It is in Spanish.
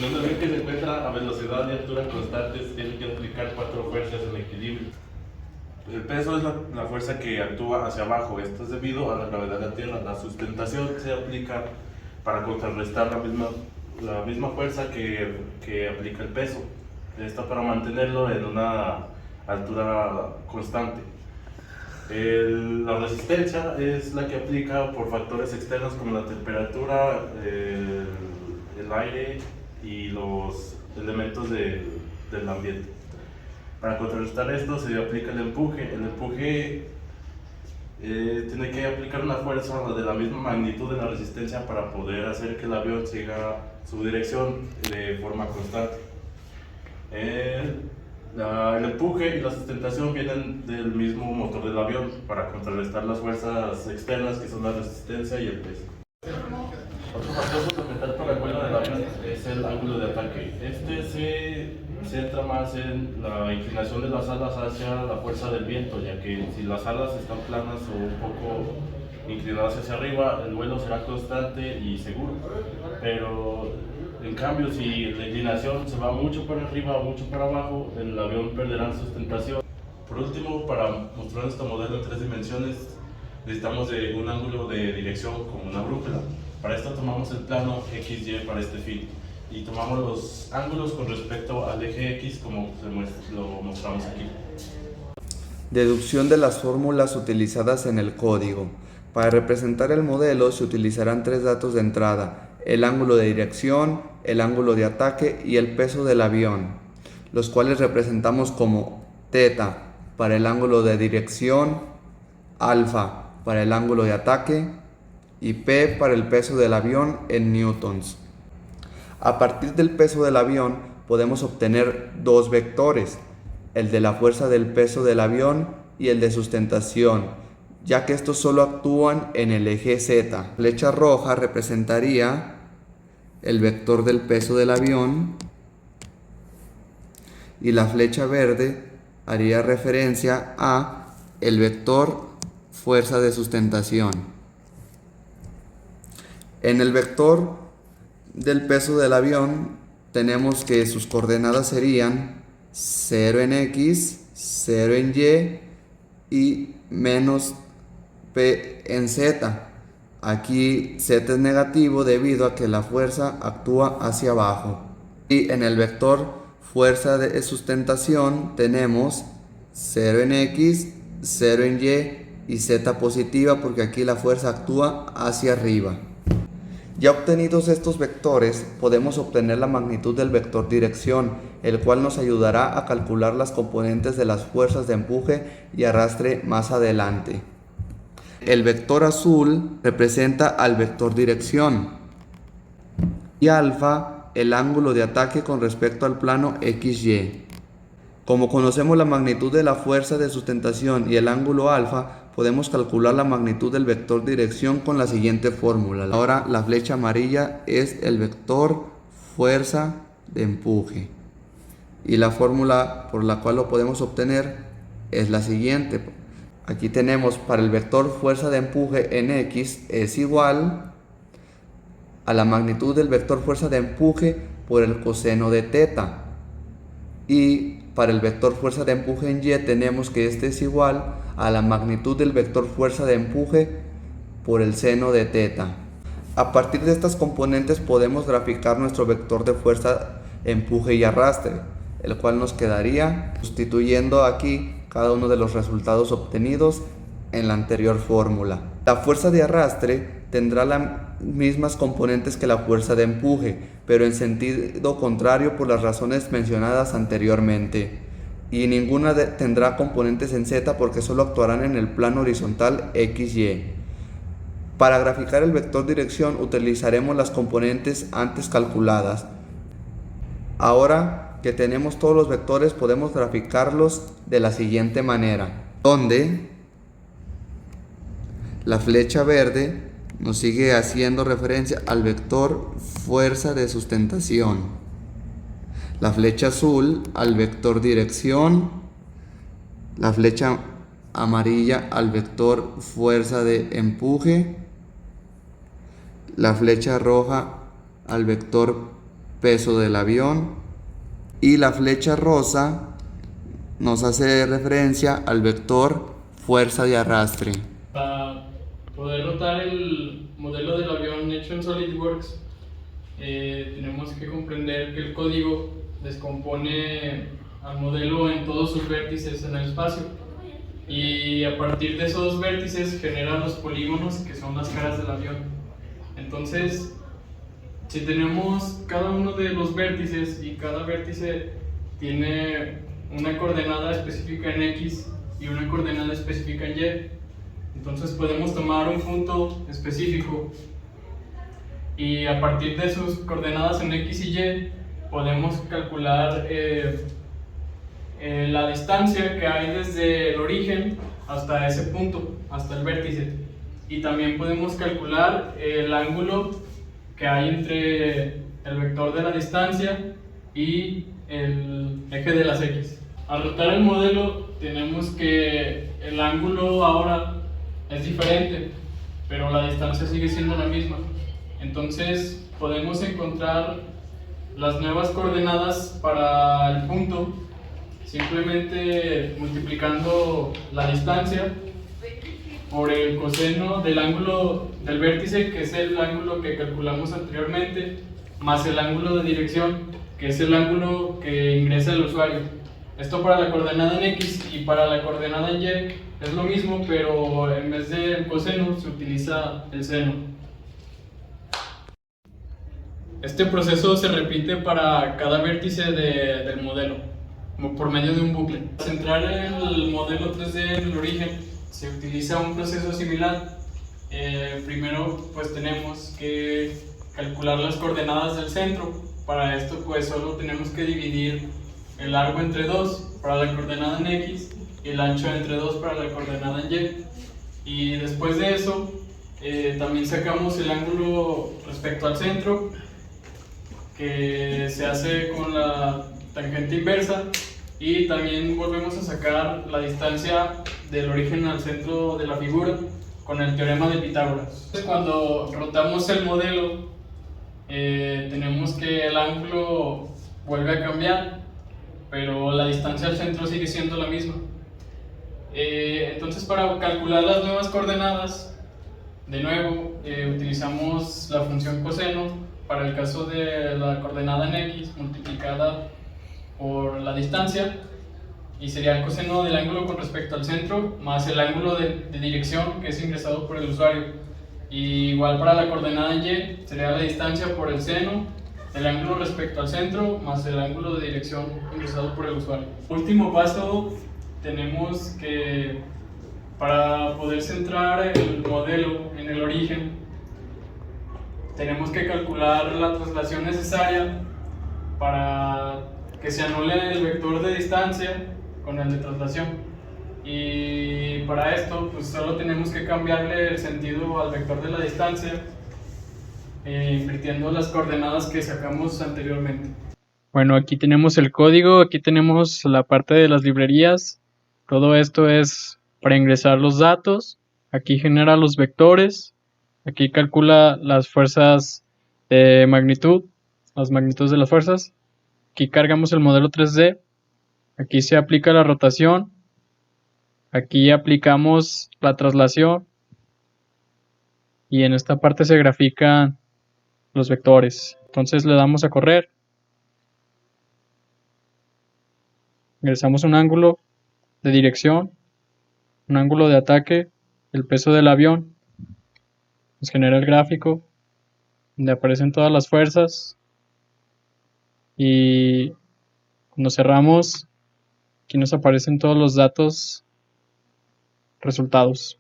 En un avión que se encuentra a velocidad y altura constantes tiene que aplicar 4 fuerzas en equilibrio. El peso es la fuerza que actúa hacia abajo. Esto es debido a la gravedad de la Tierra. La sustentación se aplica para contrarrestar la misma fuerza que aplica el peso. Esto para mantenerlo en una altura constante. La resistencia es la que aplica por factores externos como la temperatura, el aire y los elementos del ambiente. Para contrarrestar esto se aplica el empuje. El empuje tiene que aplicar una fuerza de la misma magnitud de la resistencia para poder hacer que el avión siga su dirección de forma constante. El empuje y la sustentación vienen del mismo motor del avión para contrarrestar las fuerzas externas que son la resistencia y el peso. Otro factor fundamental para el vuelo del avión es el ángulo de ataque. Este se centra más en la inclinación de las alas hacia la fuerza del viento, ya que si las alas están planas o un poco inclinadas hacia arriba, el vuelo será constante y seguro. Pero en cambio, si la inclinación se va mucho para arriba o mucho para abajo, el avión perderá sustentación. Por último, para mostrar nuestro modelo en 3 dimensiones, necesitamos de un ángulo de dirección como una brújula. Para esto tomamos el plano XY para este fin y tomamos los ángulos con respecto al eje X como lo mostramos aquí. Deducción de las fórmulas utilizadas en el código. Para representar el modelo se utilizarán 3 datos de entrada: el ángulo de dirección, el ángulo de ataque y el peso del avión, los cuales representamos como θ para el ángulo de dirección, alfa para el ángulo de ataque y P para el peso del avión en newtons. A partir del peso del avión podemos obtener 2 vectores, el de la fuerza del peso del avión y el de sustentación, ya que estos solo actúan en el eje Z. La flecha roja representaría el vector del peso del avión y la flecha verde haría referencia a el vector fuerza de sustentación. En el vector del peso del avión tenemos que sus coordenadas serían 0 en X, 0 en Y menos P en Z. Aquí Z es negativo debido a que la fuerza actúa hacia abajo. Y en el vector fuerza de sustentación tenemos 0 en X, 0 en y Z positiva porque aquí la fuerza actúa hacia arriba. Ya obtenidos estos vectores, podemos obtener la magnitud del vector dirección, el cual nos ayudará a calcular las componentes de las fuerzas de empuje y arrastre más adelante. El vector azul representa al vector dirección y alfa el ángulo de ataque con respecto al plano XY. Como conocemos la magnitud de la fuerza de sustentación y el ángulo alfa, podemos calcular la magnitud del vector dirección con la siguiente fórmula. Ahora la flecha amarilla es el vector fuerza de empuje. Y la fórmula por la cual lo podemos obtener es la siguiente. Aquí tenemos para el vector fuerza de empuje en X es igual a la magnitud del vector fuerza de empuje por el coseno de θ. Y para el vector fuerza de empuje en Y tenemos que este es igual a la magnitud del vector fuerza de empuje por el seno de θ. A partir de estas componentes podemos graficar nuestro vector de fuerza, empuje y arrastre, el cual nos quedaría sustituyendo aquí cada uno de los resultados obtenidos en la anterior fórmula. La fuerza de arrastre tendrá las mismas componentes que la fuerza de empuje, pero en sentido contrario por las razones mencionadas anteriormente. Y ninguna tendrá componentes en Z porque solo actuarán en el plano horizontal XY. Para graficar el vector dirección utilizaremos las componentes antes calculadas. Ahora que tenemos todos los vectores podemos graficarlos de la siguiente manera, donde la flecha verde nos sigue haciendo referencia al vector fuerza de sustentación, la flecha azul al vector dirección, la flecha amarilla al vector fuerza de empuje, la flecha roja al vector peso del avión, y la flecha rosa nos hace referencia al vector fuerza de arrastre. Para poder rotar el modelo del avión hecho en SolidWorks, tenemos que comprender que el código descompone al modelo en todos sus vértices en el espacio, y a partir de esos vértices genera los polígonos, que son las caras del avión. Entonces, si tenemos cada uno de los vértices y cada vértice tiene una coordenada específica en X y una coordenada específica en Y, entonces podemos tomar un punto específico y a partir de sus coordenadas en X y Y podemos calcular la distancia que hay desde el origen hasta ese punto, hasta el vértice. Y también podemos calcular el ángulo que hay entre el vector de la distancia y el eje de las X. Al rotar el modelo tenemos que el ángulo ahora es diferente, pero la distancia sigue siendo la misma. Entonces podemos encontrar las nuevas coordenadas para el punto simplemente multiplicando la distancia por el coseno del ángulo del vértice, que es el ángulo que calculamos anteriormente, más el ángulo de dirección, que es el ángulo que ingresa el usuario. Esto para la coordenada en X, y para la coordenada en Y es lo mismo, pero en vez del coseno se utiliza el seno. Este proceso se repite para cada vértice del modelo, por medio de un bucle. Para centrar el modelo 3D en el origen, se utiliza un proceso similar. Primero pues tenemos que calcular las coordenadas del centro. Para esto pues solo tenemos que dividir el largo entre 2 para la coordenada en X y el ancho entre 2 para la coordenada en Y. Y después de eso también sacamos el ángulo respecto al centro, que se hace con la tangente inversa, y también volvemos a sacar la distancia del origen al centro de la figura con el teorema de Pitágoras. Cuando rotamos el modelo tenemos que el ángulo vuelve a cambiar, pero la distancia al centro sigue siendo la misma. Entonces, para calcular las nuevas coordenadas, de nuevo utilizamos la función coseno para el caso de la coordenada en X multiplicada por la distancia, y sería el coseno del ángulo con respecto al centro más el ángulo de dirección que es ingresado por el usuario. Y igual para la coordenada en Y sería la distancia por el seno el ángulo respecto al centro más el ángulo de dirección ingresado por el usuario. Último paso, tenemos que, para poder centrar el modelo en el origen, tenemos que calcular la traslación necesaria para que se anule el vector de distancia con el de traslación. Y para esto pues solo tenemos que cambiarle el sentido al vector de la distancia invirtiendo las coordenadas que sacamos anteriormente. Bueno, aquí tenemos el código, aquí tenemos la parte de las librerías. Todo esto es para ingresar los datos. Aquí genera los vectores. Aquí calcula las fuerzas de magnitud, las magnitudes de las fuerzas. Aquí cargamos el modelo 3D. Aquí se aplica la rotación. Aquí aplicamos la traslación. Y en esta parte se grafican los vectores. Entonces le damos a correr. Ingresamos un ángulo de dirección, un ángulo de ataque, el peso del avión. Nos genera el gráfico donde aparecen todas las fuerzas, y cuando cerramos aquí nos aparecen todos los datos resultados.